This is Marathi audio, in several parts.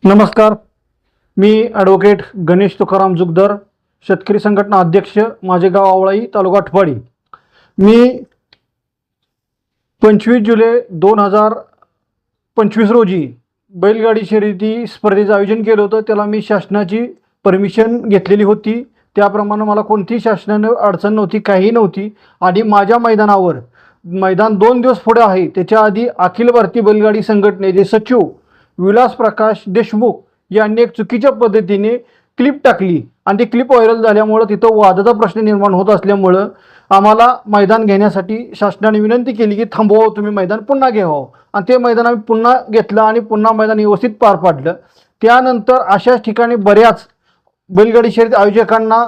नमस्कार. मी ॲडव्होकेट गणेश तुकाराम जुगदर, शेतकरी संघटना अध्यक्ष, माझे गाव आवळाई, तालुका आटपाडी. मी 25 जुलै 2025 रोजी बैलगाडी शर्यती स्पर्धेचं आयोजन केलं होतं. त्याला मी शासनाची परमिशन घेतलेली होती. त्याप्रमाणे मला कोणतीही शासनानं अडचण नव्हती, काही नव्हती. आणि माझ्या मैदानावर मैदान 2 दिवस पुढे आहे. त्याच्या आधी अखिल भारतीय बैलगाडी संघटनेचे सचिव विलास प्रकाश देशमुख यांनी एक चुकीच्या पद्धतीने क्लिप टाकली आणि ती क्लिप व्हायरल झाल्यामुळं तिथं वादाचा प्रश्न निर्माण होत असल्यामुळं आम्हाला मैदान घेण्यासाठी शासनाने विनंती केली की थांबवा, तुम्ही मैदान पुन्हा घ्यावं. आणि ते मैदान आम्ही पुन्हा घेतलं आणि पुन्हा मैदान व्यवस्थित पार पाडलं. त्यानंतर अशाच ठिकाणी बऱ्याच बैलगाडी शर्यत आयोजकांना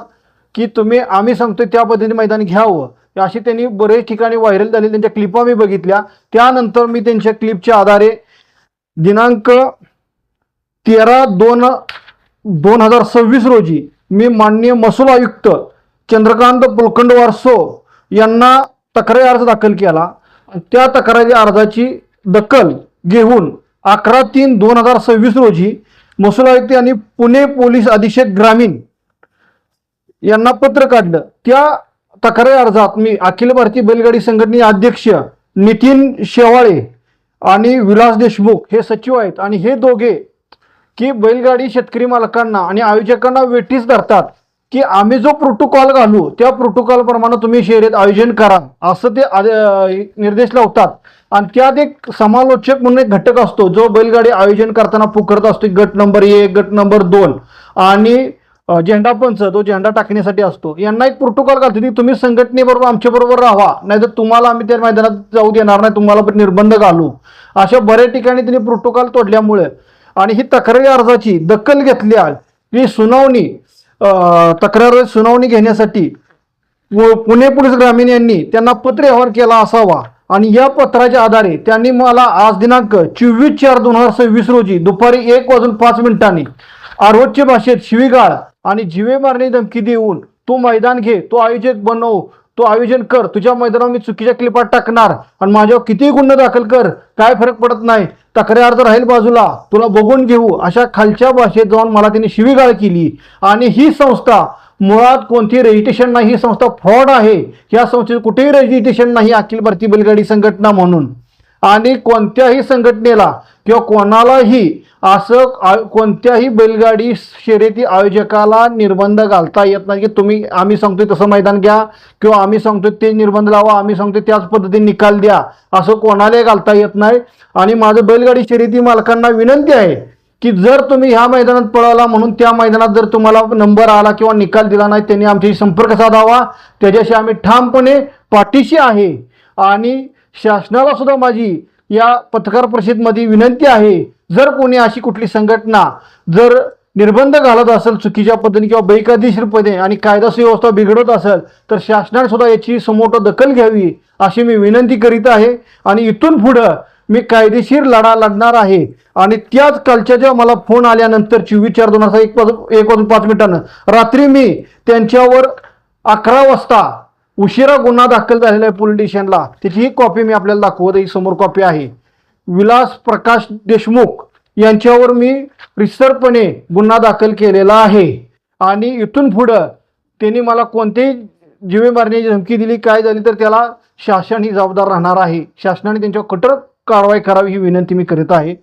की आम्ही सांगतोय त्या पद्धतीने मैदान घ्यावं, अशी त्यांनी बरेच ठिकाणी व्हायरल झाले. त्यांच्या क्लिपा मी बघितल्या. त्यानंतर मी त्यांच्या क्लिपच्या आधारे दिनांक 13/2/2026 रोजी मी माननीय महसूल आयुक्त चंद्रकांत पुलकंडवारसो यांना तक्रारी अर्ज दाखल केला. त्या तक्रारी अर्जाची दखल घेऊन 11/3/2026 रोजी महसूल आयुक्त यांनी पुणे पोलीस अधीक्षक ग्रामीण यांना पत्र काढलं. त्या तक्रारी अर्जात मी अखिल भारतीय बैलगाडी संघटनेचे अध्यक्ष नितीन शेवाळे आणि विलास देशमुख हे सचिव आहेत. आणि हे दोघे की बैलगाडी शेतकरी मालकांना आणि आयोजकांना वेठीस धरतात की आम्ही जो प्रोटोकॉल घालू त्या प्रोटोकॉलप्रमाणे तुम्ही शर्यत आयोजन करा, असं ते निर्देश लावतात. आणि त्यात एक समालोचक म्हणून एक घटक असतो जो बैलगाडी आयोजन करताना पुकारत असतो. गट नंबर 1, गट नंबर 2 आणि झेंडा पंच जो झेंडा टाकण्यासाठी असतो. यांना एक प्रोटोकॉल घालतो की तुम्ही संघटनेबरोबर आमच्याबरोबर राहा, नाहीतर तुम्हाला आम्ही त्या मैदानात जाऊ देणार नाही, तुम्हाला पण निर्बंध घालू. अशा बऱ्याच ठिकाणी त्यांनी प्रोटोकॉल तोडल्यामुळे आणि ही तक्रारी अर्जाची दखल घेतल्या की तक्रार सुनावणी घेण्यासाठी पुणे पोलीस ग्रामीण यांनी त्यांना पत्र व्यवहार केला असावा. आणि या पत्राच्या आधारे त्यांनी मला आज दिनांक 24/4/2026 रोजी दुपारी 1:05 आरोग्य भाषेत शिवीगाळ आणि जीवे मारण्याची धमकी देऊन तू मैदान घे, तो आयोजक बनव, तो आयोजन कर, तुझ्या मैदानावर मी चुकीच्या क्लिपात टाकणार आणि माझ्यावर कितीही गुन्हा दाखल कर, काय फरक पडत नाही, तक्रारी अर्ज राहील बाजूला, तुला बघून घेऊ, अशा खालच्या भाषेत जाऊन मला त्यांनी शिवीगाळ केली. आणि ही संस्था मुळात कोणती रजिस्ट्रेशन नाही, ही संस्था फ्रॉड आहे. या संस्थेचं कुठेही रजिस्ट्रेशन नाही अखिल भारतीय बैलगाडी संघटना म्हणून. आणि कोणत्याही संघटनेला किंवा कोणालाही असं कोणत्याही बैलगाडी शर्यती आयोजकाला निर्बंध घालता येत नाही की आम्ही सांगतोय तसं मैदान घ्या किंवा आम्ही सांगतोय ते निर्बंध लावा, आम्ही सांगतोय त्याच पद्धतीने निकाल द्या, असं कोणालाही घालता येत नाही. आणि माझं बैलगाडी शर्यती मालकांना विनंती आहे की जर तुम्ही ह्या मैदानात पळाला म्हणून त्या मैदानात जर तुम्हाला नंबर आला किंवा निकाल दिला नाही, त्यांनी आमच्याशी संपर्क साधावा. त्याच्याशी आम्ही ठामपणे पाठीशी आहे. आणि शासनाला सुद्धा माझी या पत्रकार परिषदेमध्ये विनंती आहे, जर कोणी अशी कुठली संघटना जर निर्बंध घालत असेल चुकीच्या पद्धतीने किंवा बेकायदेशीरपणे आणि कायदा सुव्यवस्था बिघडवत असेल तर शासनाने सुद्धा याची समोर दखल घ्यावी अशी मी विनंती करीत आहे. आणि इथून पुढं मी कायदेशीर लढा लढणार आहे. आणि त्याच कालच्या जेव्हा मला फोन आल्यानंतर 24/4/2026 रात्री मी त्यांच्यावर 11 वाजता उशिरा गुन्हा दाखल झालेला आहे पोलीस स्टेशनला. त्याची ही कॉपी मी आपल्याला दाखवत आहे, समोर कॉपी आहे. विलास प्रकाश देशमुख यांच्यावर मी रितसरपणे गुन्हा दाखल केलेला आहे. आणि इथून पुढं त्यांनी मला कोणतेही जीवे मारण्याची धमकी दिली, काय झाली तर त्याला शासन ही जबाबदार राहणार आहे. शासनाने त्यांच्यावर कठोर कारवाई करावी ही विनंती मी करीत आहे.